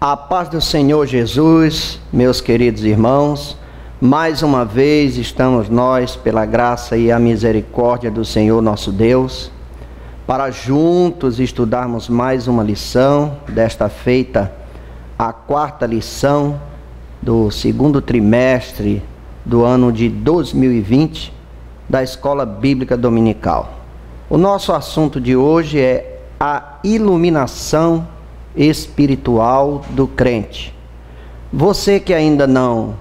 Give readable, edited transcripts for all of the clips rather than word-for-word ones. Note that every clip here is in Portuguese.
A paz do Senhor Jesus, meus queridos irmãos, mais uma vez estamos nós, pela graça e a misericórdia do Senhor nosso Deus, para juntos estudarmos mais uma lição, desta feita a quarta lição do segundo trimestre do ano de 2020 da Escola Bíblica Dominical. O nosso assunto de hoje é a iluminação espiritual do crente. Você que ainda não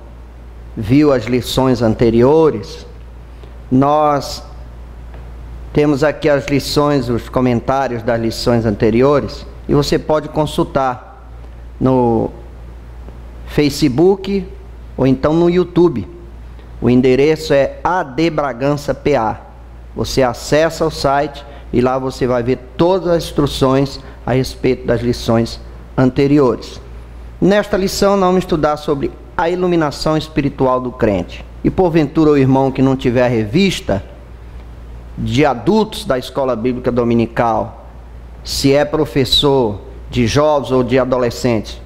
viu as lições anteriores, nós temos aqui as lições, os comentários das lições anteriores, e você pode consultar no Facebook ou então no YouTube. O endereço é AD Bragança PA. Você acessa o site e lá você vai ver todas as instruções a respeito das lições anteriores. Nesta lição nós vamos estudar sobre a iluminação espiritual do crente. E porventura o irmão que não tiver a revista de adultos da Escola Bíblica Dominical, se é professor de jovens ou de adolescentes,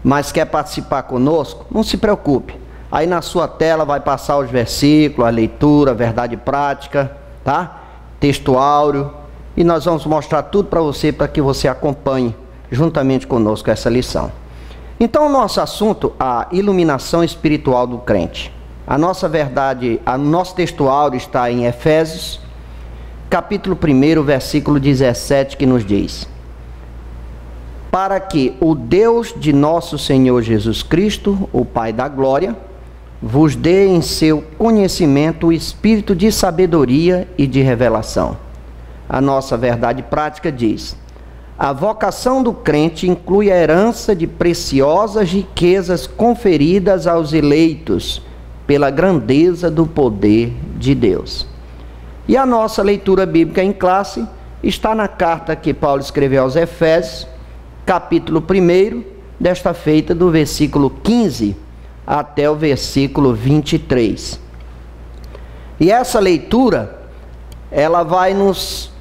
mas quer participar conosco, não se preocupe. Aí na sua tela vai passar os versículos, a leitura, a verdade prática, tá? Texto áureo. E nós vamos mostrar tudo para que você acompanhe juntamente conosco essa lição. Então o nosso assunto, a iluminação espiritual do crente. A nossa verdade, o nosso texto áureo está em Efésios, capítulo 1, versículo 17, que nos diz: para que o Deus de nosso Senhor Jesus Cristo, o Pai da glória, vos dê em seu conhecimento o espírito de sabedoria e de revelação. A nossa verdade prática diz: a vocação do crente inclui a herança de preciosas riquezas conferidas aos eleitos pela grandeza do poder de Deus. E a nossa leitura bíblica em classe está na carta que Paulo escreveu aos Efésios, capítulo 1, desta feita do versículo 15 até o versículo 23. E essa leitura, ela vai nos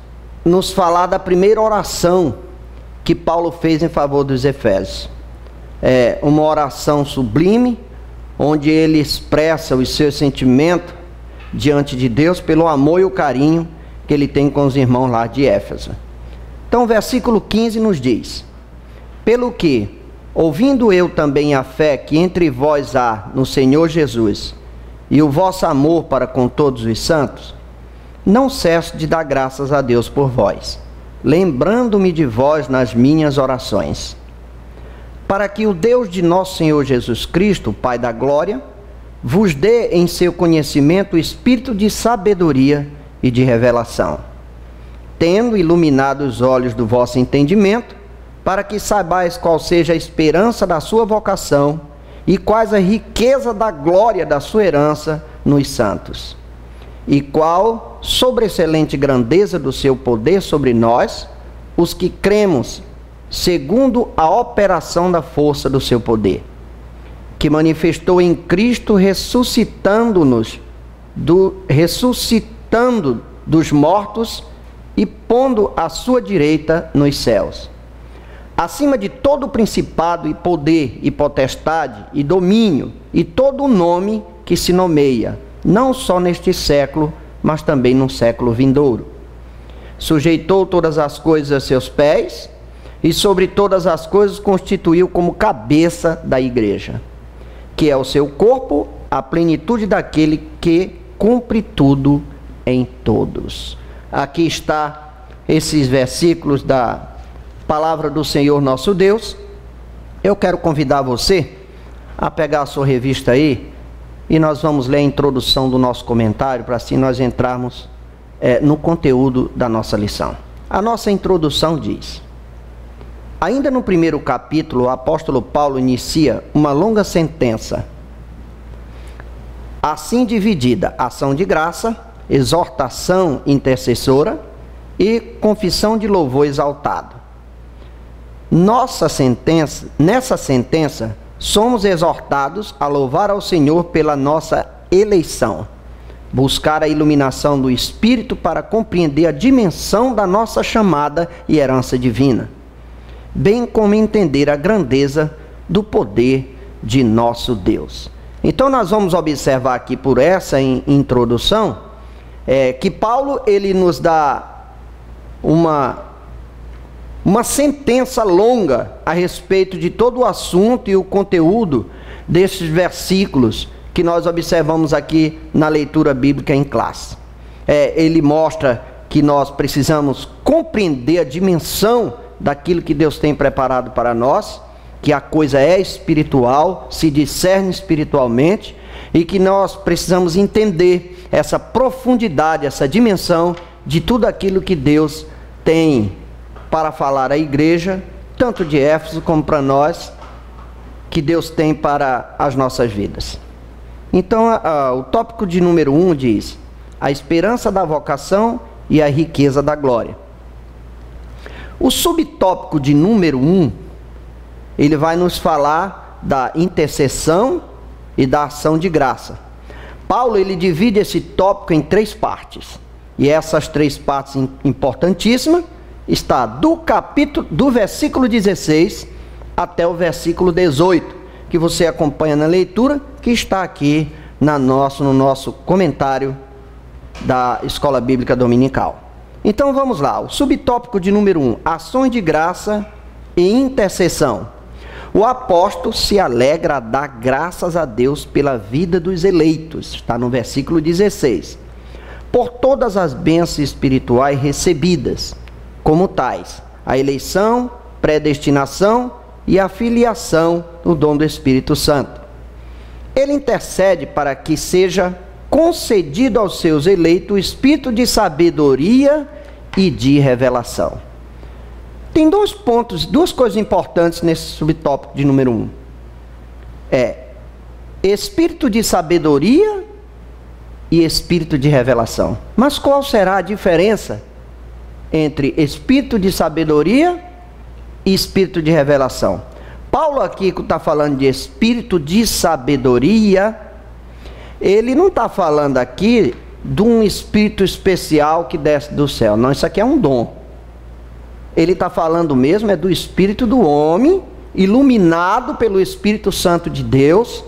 falar da primeira oração que Paulo fez em favor dos Efésios. É uma oração sublime, onde ele expressa os seus sentimentos diante de Deus pelo amor e o carinho que ele tem com os irmãos lá de Éfeso. Então o versículo 15 nos diz: pelo que, ouvindo eu também a fé que entre vós há no Senhor Jesus, e o vosso amor para com todos os santos, não cesso de dar graças a Deus por vós, lembrando-me de vós nas minhas orações, para que o Deus de nosso Senhor Jesus Cristo, Pai da glória, vos dê em seu conhecimento o espírito de sabedoria e de revelação, tendo iluminado os olhos do vosso entendimento, para que saibais qual seja a esperança da sua vocação e quais a riqueza da glória da sua herança nos santos, e qual sobreexcelente grandeza do seu poder sobre nós, os que cremos, segundo a operação da força do seu poder, que manifestou em Cristo, ressuscitando dos mortos e pondo à sua direita nos céus, acima de todo principado e poder e potestade e domínio e todo o nome que se nomeia, não só neste século, mas também no século vindouro. Sujeitou todas as coisas a seus pés, e sobre todas as coisas constituiu como cabeça da igreja, que é o seu corpo, a plenitude daquele que cumpre tudo em todos. Aqui está esses versículos da palavra do Senhor nosso Deus. Eu quero convidar você a pegar a sua revista aí, e nós vamos ler a introdução do nosso comentário, para assim nós entrarmos no conteúdo da nossa lição. A nossa introdução diz: ainda no primeiro capítulo, o apóstolo Paulo inicia uma longa sentença, assim dividida: ação de graça, exortação intercessora e confissão de louvor exaltado. Nessa sentença, somos exortados a louvar ao Senhor pela nossa eleição, buscar a iluminação do Espírito para compreender a dimensão da nossa chamada e herança divina, bem como entender a grandeza do poder de nosso Deus. Então nós vamos observar aqui por essa introdução, que Paulo ele nos dá uma sentença longa a respeito de todo o assunto e o conteúdo desses versículos que nós observamos aqui na leitura bíblica em classe. Ele mostra que nós precisamos compreender a dimensão daquilo que Deus tem preparado para nós, que a coisa é espiritual, se discerne espiritualmente, e que nós precisamos entender essa profundidade, essa dimensão de tudo aquilo que Deus tem para falar à igreja, tanto de Éfeso como para nós, que Deus tem para as nossas vidas. Então, o tópico de número 1 diz: a esperança da vocação e a riqueza da glória. O subtópico de número 1, ele vai nos falar da intercessão e da ação de graça. Paulo ele divide esse tópico em 3 partes. E essas 3 partes importantíssimas está do versículo 16 até o versículo 18, que você acompanha na leitura, que está aqui no nosso comentário da Escola Bíblica Dominical. Então vamos lá, o subtópico de número 1, ações de graça e intercessão. O apóstolo se alegra a dar graças a Deus pela vida dos eleitos, está no versículo 16, por todas as bênçãos espirituais recebidas, como tais, a eleição, predestinação e a filiação no dom do Espírito Santo. Ele intercede para que seja concedido aos seus eleitos o espírito de sabedoria e de revelação. Tem 2 pontos, 2 coisas importantes nesse subtópico de número 1. Espírito de sabedoria e espírito de revelação. Mas qual será a diferença entre espírito de sabedoria e espírito de revelação? Paulo aqui está falando de espírito de sabedoria. Ele não está falando aqui de um espírito especial que desce do céu. Não, isso aqui é um dom. Ele está falando mesmo do espírito do homem, iluminado pelo Espírito Santo de Deus,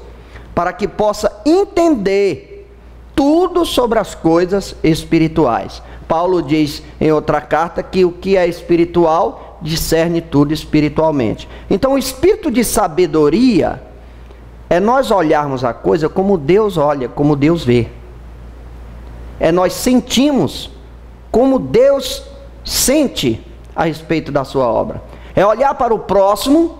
para que possa entender tudo sobre as coisas espirituais. Paulo diz em outra carta que o que é espiritual discerne tudo espiritualmente. Então o espírito de sabedoria é nós olharmos a coisa como Deus olha, como Deus vê. É nós sentimos como Deus sente a respeito da sua obra. É olhar para o próximo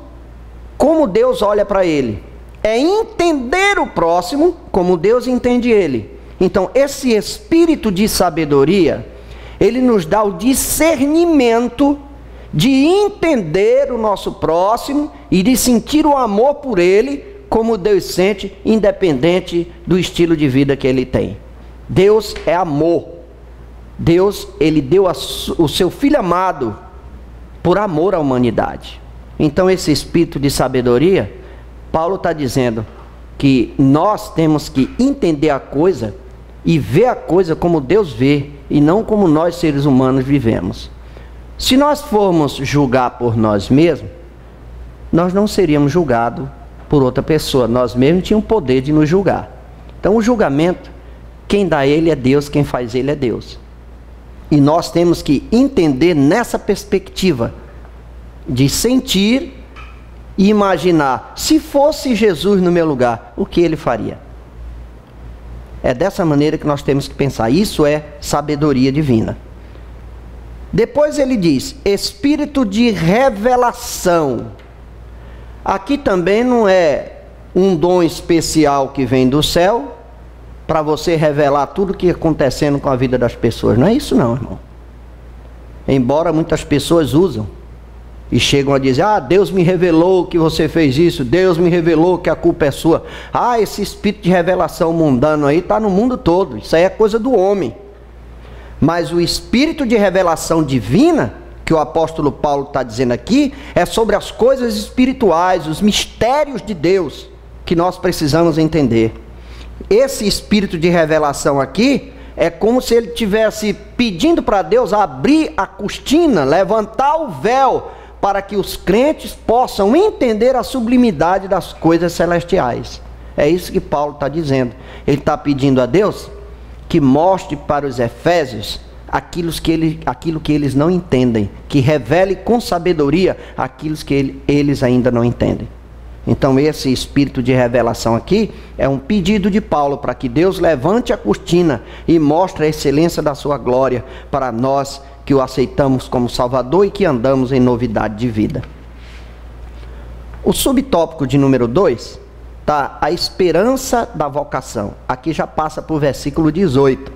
como Deus olha para ele. É entender o próximo como Deus entende ele. Então esse espírito de sabedoria, ele nos dá o discernimento de entender o nosso próximo e de sentir o amor por ele como Deus sente, independente do estilo de vida que ele tem. Deus é amor. Deus, ele deu o seu Filho amado por amor à humanidade. Então esse espírito de sabedoria, Paulo está dizendo que nós temos que entender a coisa e ver a coisa como Deus vê e não como nós seres humanos vivemos. Se nós formos julgar por nós mesmos, nós não seríamos julgados por outra pessoa. Nós mesmos tínhamos o poder de nos julgar. Então o julgamento, quem dá ele é Deus, quem faz ele é Deus. E nós temos que entender nessa perspectiva de sentir e imaginar, se fosse Jesus no meu lugar, o que ele faria? É dessa maneira que nós temos que pensar. Isso é sabedoria divina. Depois ele diz, espírito de revelação. Aqui também não é um dom especial que vem do céu para você revelar tudo o que está acontecendo com a vida das pessoas. Não é isso não, irmão. Embora muitas pessoas usam e chegam a dizer, Deus me revelou que você fez isso, Deus me revelou que a culpa é sua. Esse espírito de revelação mundano aí está no mundo todo, isso aí é coisa do homem. Mas o espírito de revelação divina, que o apóstolo Paulo está dizendo aqui, é sobre as coisas espirituais, os mistérios de Deus, que nós precisamos entender. Esse espírito de revelação aqui, é como se ele estivesse pedindo para Deus abrir a cortina, levantar o véu, para que os crentes possam entender a sublimidade das coisas celestiais. É isso que Paulo está dizendo. Ele está pedindo a Deus que mostre para os efésios aquilo que eles não entendem, que revele com sabedoria aquilo que eles ainda não entendem. Então esse espírito de revelação aqui é um pedido de Paulo para que Deus levante a cortina e mostre a excelência da sua glória para nós que o aceitamos como Salvador e que andamos em novidade de vida. O subtópico de número 2 está a esperança da vocação. Aqui já passa para o versículo 18.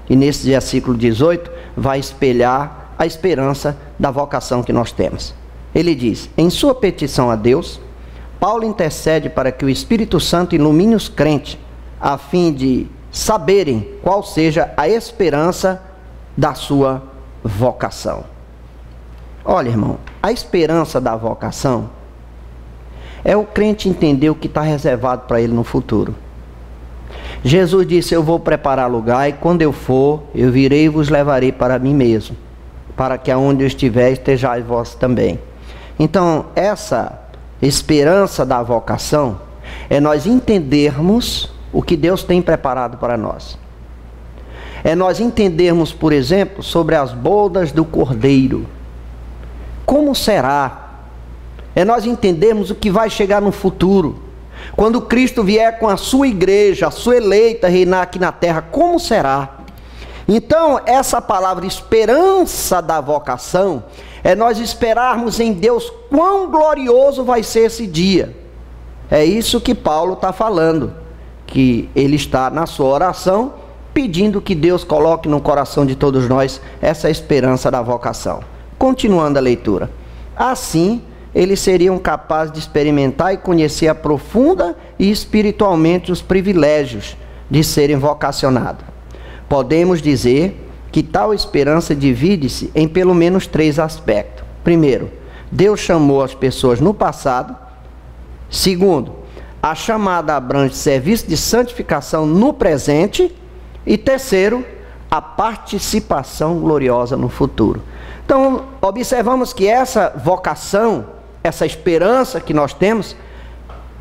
E nesse versículo 18 vai espelhar a esperança da vocação que nós temos. Ele diz: em sua petição a Deus, Paulo intercede para que o Espírito Santo ilumine os crentes, a fim de saberem qual seja a esperança da sua vocação. Olha, irmão, a esperança da vocação é o crente entender o que está reservado para ele no futuro. Jesus disse: eu vou preparar lugar, e quando eu for, eu virei e vos levarei para mim mesmo, para que aonde eu estiver, estejais vós também. Então, essa esperança da vocação é nós entendermos o que Deus tem preparado para nós. É nós entendermos, por exemplo, sobre as bodas do Cordeiro. Como será? É nós entendermos o que vai chegar no futuro. Quando Cristo vier com a sua igreja, a sua eleita, reinar aqui na terra, como será? Então, essa palavra esperança da vocação é nós esperarmos em Deus quão glorioso vai ser esse dia. É isso que Paulo está falando, que ele está na sua oração pedindo que Deus coloque no coração de todos nós essa esperança da vocação. Continuando a leitura. Assim, eles seriam capazes de experimentar e conhecer a profunda e espiritualmente os privilégios de serem vocacionados. Podemos dizer que tal esperança divide-se em pelo menos 3 aspectos. Primeiro, Deus chamou as pessoas no passado. Segundo, a chamada abrange serviço de santificação no presente. E terceiro, a participação gloriosa no futuro. Então, observamos que essa vocação, essa esperança que nós temos,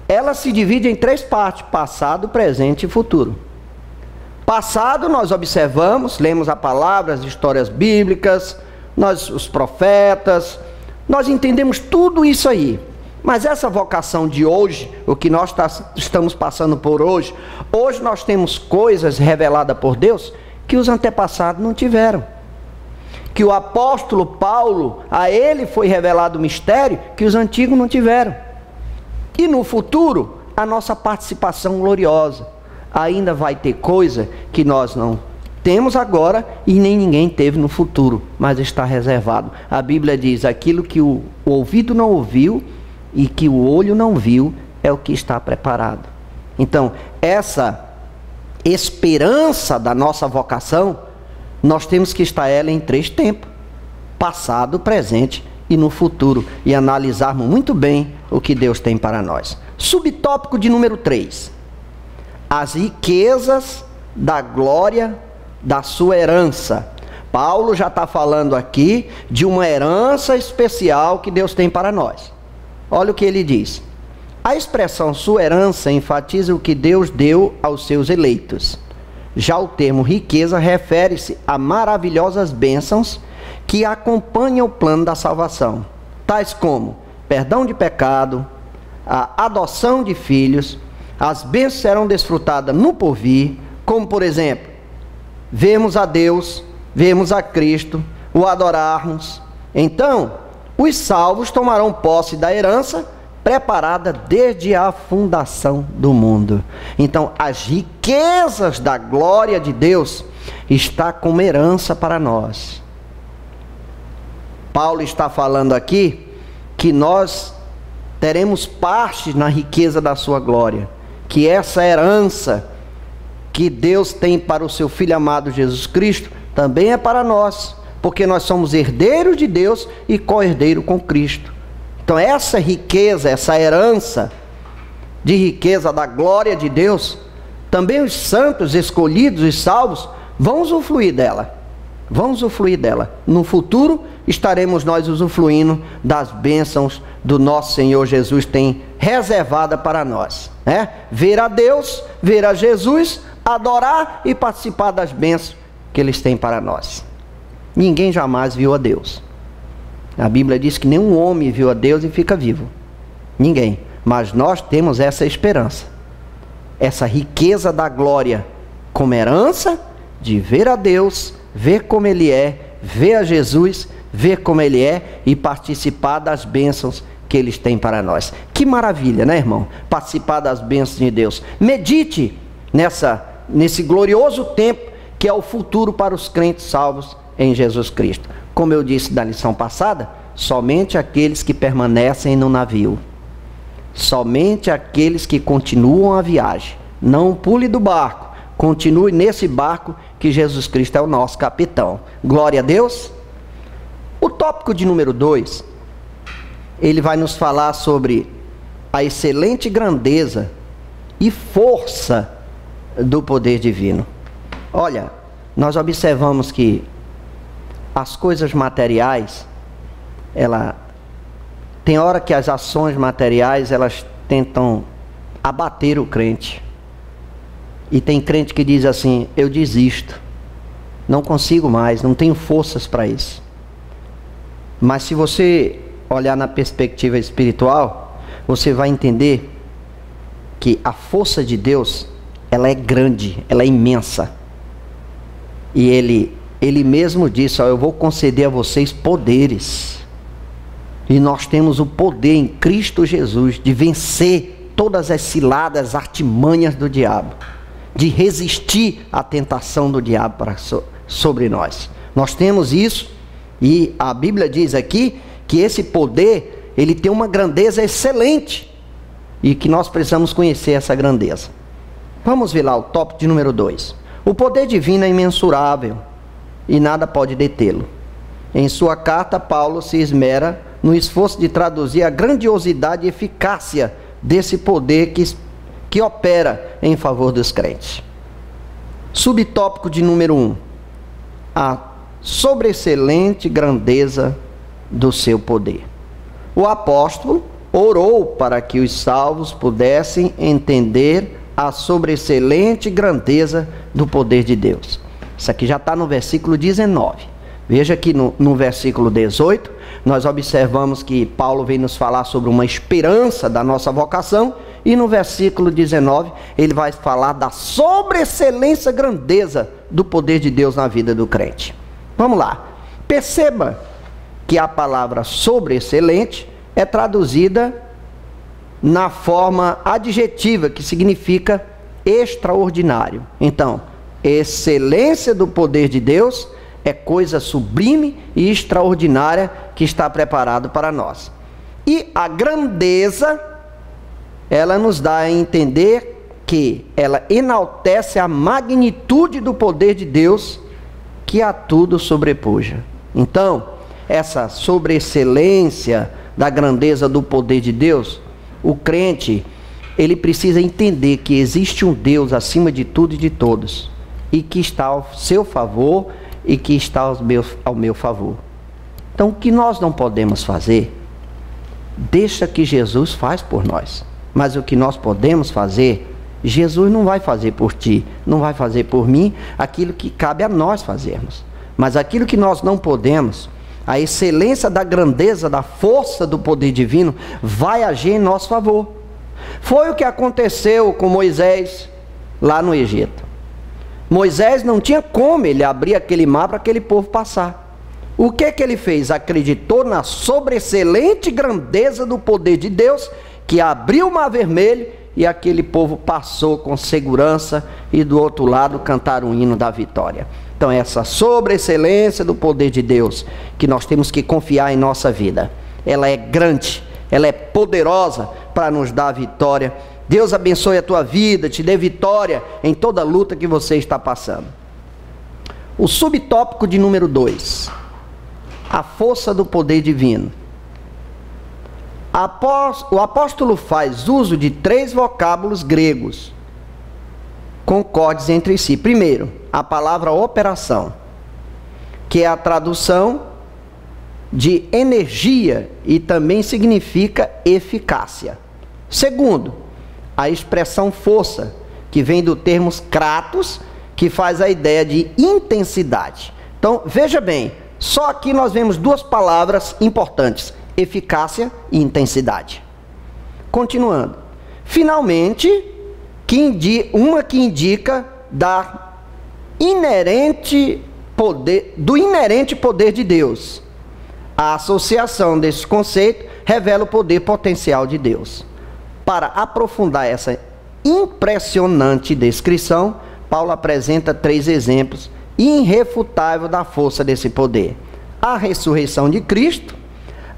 ela se divide em 3 partes: passado, presente e futuro. Passado, nós observamos, lemos a palavra, as histórias bíblicas, os profetas, nós entendemos tudo isso aí. Mas essa vocação de hoje, o que nós estamos passando por hoje, hoje nós temos coisas reveladas por Deus que os antepassados não tiveram. Que o apóstolo Paulo, a ele foi revelado o mistério que os antigos não tiveram. E no futuro, a nossa participação gloriosa. Ainda vai ter coisa que nós não temos agora e nem ninguém teve no futuro, mas está reservado. A Bíblia diz: aquilo que o ouvido não ouviu e que o olho não viu é o que está preparado. Então, essa esperança da nossa vocação, nós temos que estar ela em 3 tempos: passado, presente e no futuro, e analisarmos muito bem o que Deus tem para nós. Subtópico de número 3: as riquezas da glória da sua herança. Paulo já está falando aqui de uma herança especial que Deus tem para nós. Olha o que ele diz: a expressão sua herança enfatiza o que Deus deu aos seus eleitos. Já o termo riqueza refere-se a maravilhosas bênçãos que acompanham o plano da salvação, tais como perdão de pecado, a adoção de filhos. As bênçãos serão desfrutadas no porvir, como por exemplo, vemos a Deus, vemos a Cristo, o adorarmos. Então, os salvos tomarão posse da herança preparada desde a fundação do mundo. Então, as riquezas da glória de Deus está como herança para nós. Paulo está falando aqui que nós teremos parte na riqueza da sua glória, que essa herança que Deus tem para o seu Filho amado Jesus Cristo também é para nós, porque nós somos herdeiros de Deus e co-herdeiro com Cristo. Então essa riqueza, essa herança de riqueza da glória de Deus, também os santos escolhidos e salvos vão usufruir dela. Vamos usufruir dela. No futuro, estaremos nós usufruindo das bênçãos do nosso Senhor Jesus tem reservada para nós. Ver a Deus, ver a Jesus, adorar e participar das bênçãos que eles têm para nós. Ninguém jamais viu a Deus. A Bíblia diz que nenhum homem viu a Deus e fica vivo. Ninguém. Mas nós temos essa esperança, essa riqueza da glória como herança de ver a Deus, ver como Ele é, ver a Jesus, ver como Ele é e participar das bênçãos que Eles têm para nós. Que maravilha, né, irmão? Participar das bênçãos de Deus. Medite nesse glorioso tempo que é o futuro para os crentes salvos em Jesus Cristo. Como eu disse na lição passada, somente aqueles que permanecem no navio, somente aqueles que continuam a viagem. Não pule do barco, continue nesse barco que Jesus Cristo é o nosso capitão. Glória a Deus. O tópico de número 2, ele vai nos falar sobre a excelente grandeza e força do poder divino. Olha, nós observamos que as coisas materiais, tem hora que as ações materiais, elas tentam abater o crente. E tem crente que diz assim: eu desisto, não consigo mais, não tenho forças para isso. Mas se você olhar na perspectiva espiritual, você vai entender que a força de Deus, ela é grande, ela é imensa. E Ele mesmo disse: eu vou conceder a vocês poderes. E nós temos o poder em Cristo Jesus de vencer todas as ciladas, artimanhas do diabo, de resistir à tentação do diabo sobre nós. Nós temos isso, e a Bíblia diz aqui que esse poder, ele tem uma grandeza excelente, e que nós precisamos conhecer essa grandeza. Vamos ver lá o tópico de número 2. O poder divino é imensurável e nada pode detê-lo. Em sua carta, Paulo se esmera no esforço de traduzir a grandiosidade e eficácia desse poder que opera em favor dos crentes. Subtópico de número 1. A sobreexcelente grandeza do seu poder. O apóstolo orou para que os salvos pudessem entender a sobreexcelente grandeza do poder de Deus. Isso aqui já está no versículo 19. Veja que no versículo 18, nós observamos que Paulo vem nos falar sobre uma esperança da nossa vocação, e no versículo 19, ele vai falar da sobreexcelência grandeza do poder de Deus na vida do crente. Vamos lá. Perceba que a palavra sobreexcelente é traduzida na forma adjetiva, que significa extraordinário. Então, excelência do poder de Deus é coisa sublime e extraordinária que está preparado para nós. E a grandeza, ela nos dá a entender que ela enaltece a magnitude do poder de Deus, que a tudo sobrepuja. Então, essa sobreexcelência da grandeza do poder de Deus, o crente, ele precisa entender que existe um Deus acima de tudo e de todos, e que está ao seu favor e que está ao meu favor. Então, o que nós não podemos fazer, deixa que Jesus faz por nós. Mas o que nós podemos fazer, Jesus não vai fazer por ti, não vai fazer por mim, aquilo que cabe a nós fazermos. Mas aquilo que nós não podemos, a excelência da grandeza, da força do poder divino, vai agir em nosso favor. Foi o que aconteceu com Moisés lá no Egito. Moisés não tinha como ele abrir aquele mar para aquele povo passar. O que ele fez? Acreditou na sobreexcelente grandeza do poder de Deus, que abriu o mar vermelho e aquele povo passou com segurança, e do outro lado cantaram o hino da vitória. Então, essa sobreexcelência do poder de Deus, que nós temos que confiar em nossa vida, ela é grande, ela é poderosa para nos dar vitória. Deus abençoe a tua vida, te dê vitória em toda luta que você está passando. O subtópico de número 2, a força do poder divino. O apóstolo faz uso de 3 vocábulos gregos, concordes entre si. Primeiro, a palavra operação. que é a tradução de energia e também significa eficácia. Segundo, a expressão força, que vem do termo kratos, que faz a ideia de intensidade. Então, veja bem, só aqui nós vemos duas palavras importantes: eficácia e intensidade. Continuando. Finalmente, uma que indica do inerente poder de Deus. A associação desse conceito revela o poder potencial de Deus. Para aprofundar essa impressionante descrição, Paulo apresenta 3 exemplos irrefutáveis da força desse poder: a ressurreição de Cristo,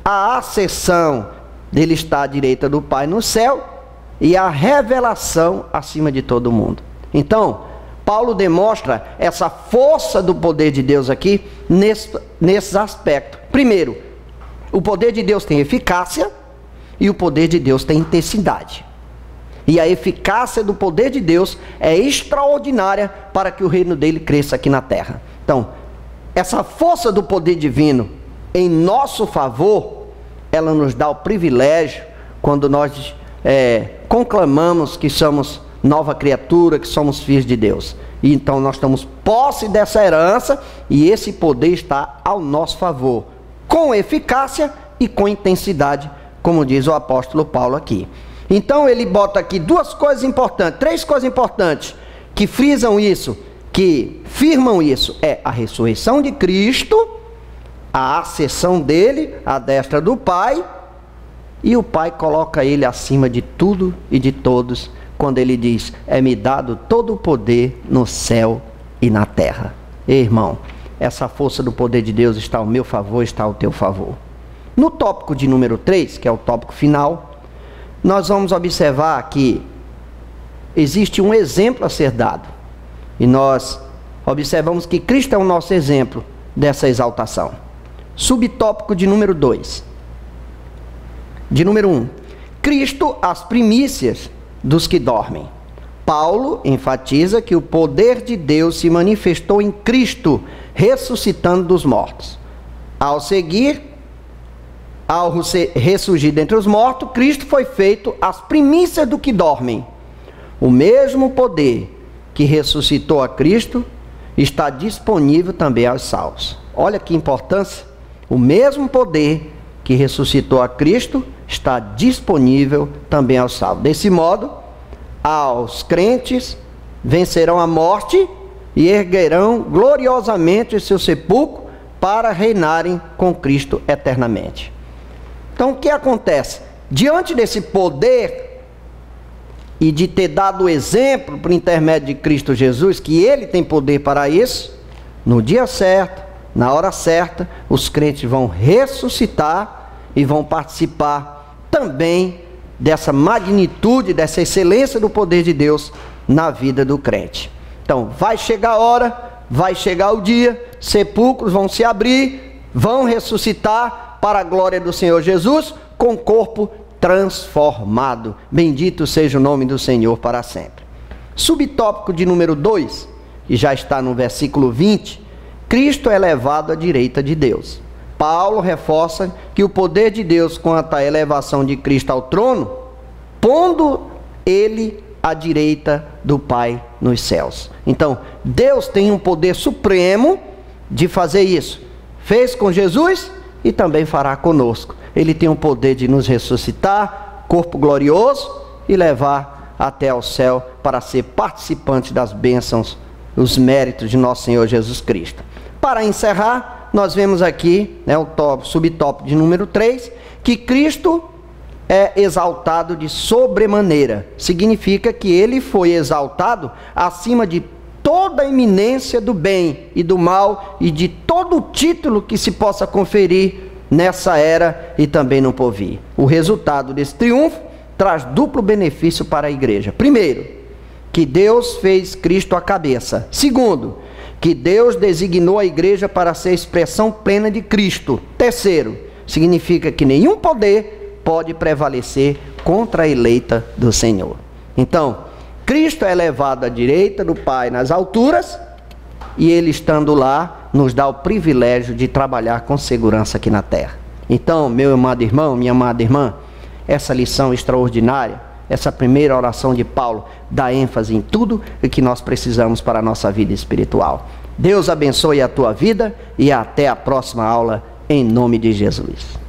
a ascensão dele estar à direita do Pai no céu e a revelação acima de todo mundo. Então, Paulo demonstra essa força do poder de Deus aqui nesses aspectos. Primeiro, o poder de Deus tem eficácia e o poder de Deus tem intensidade. E a eficácia do poder de Deus é extraordinária para que o reino dele cresça aqui na terra. Então, essa força do poder divino em nosso favor, ela nos dá o privilégio, quando nós conclamamos que somos nova criatura, que somos filhos de Deus. E então nós tomamos posse dessa herança e esse poder está ao nosso favor, com eficácia e com intensidade, como diz o apóstolo Paulo aqui. Então ele bota aqui 3 coisas importantes que frisam isso, que firmam isso: é a ressurreição de Cristo, a ascensão dele à destra do Pai, e o Pai coloca ele acima de tudo e de todos, quando ele diz: é-me dado todo o poder no céu e na terra. Ei, irmão, essa força do poder de Deus está ao meu favor, está ao teu favor. No tópico de número 3, que é o tópico final, nós vamos observar que existe um exemplo a ser dado. E nós observamos que Cristo é o nosso exemplo dessa exaltação. Subtópico de número 2. De número 1. Cristo, as primícias dos que dormem. Paulo enfatiza que o poder de Deus se manifestou em Cristo, ressuscitando dos mortos. Ao ressurgir dentre os mortos, Cristo foi feito as primícias do que dormem. O mesmo poder que ressuscitou a Cristo está disponível também aos salvos. Olha que importância! O mesmo poder que ressuscitou a Cristo está disponível também aos salvos. Desse modo, aos crentes vencerão a morte e erguerão gloriosamente o seu sepulcro para reinarem com Cristo eternamente. Então, o que acontece? Diante desse poder e de ter dado o exemplo por intermédio de Cristo Jesus, que ele tem poder para isso, no dia certo, na hora certa, os crentes vão ressuscitar e vão participar também dessa magnitude, dessa excelência do poder de Deus na vida do crente. Então, vai chegar a hora, vai chegar o dia, sepulcros vão se abrir, vão ressuscitar para a glória do Senhor Jesus, com corpo transformado. Bendito seja o nome do Senhor para sempre. Subtópico de número 2, que já está no versículo 20, Cristo é levado à direita de Deus. Paulo reforça que o poder de Deus quanto à elevação de Cristo ao trono, pondo ele à direita do Pai nos céus. Então, Deus tem um poder supremo de fazer isso. Fez com Jesus e também fará conosco. Ele tem o poder de nos ressuscitar, corpo glorioso, e levar até ao céu para ser participante das bênçãos, os méritos de nosso Senhor Jesus Cristo. Para encerrar, nós vemos aqui, o subtópico de número 3, que Cristo é exaltado de sobremaneira. Significa que ele foi exaltado acima de toda a iminência do bem e do mal e de todo o título que se possa conferir nessa era e também no porvir. O resultado desse triunfo traz duplo benefício para a igreja. Primeiro, que Deus fez Cristo a cabeça. Segundo, que Deus designou a igreja para ser a expressão plena de Cristo. Terceiro, significa que nenhum poder pode prevalecer contra a eleita do Senhor. Então, Cristo é elevado à direita do Pai nas alturas, e Ele estando lá, nos dá o privilégio de trabalhar com segurança aqui na terra. Então, meu amado irmão, minha amada irmã, essa lição extraordinária, essa primeira oração de Paulo, dá ênfase em tudo o que nós precisamos para a nossa vida espiritual. Deus abençoe a tua vida e até a próxima aula, em nome de Jesus.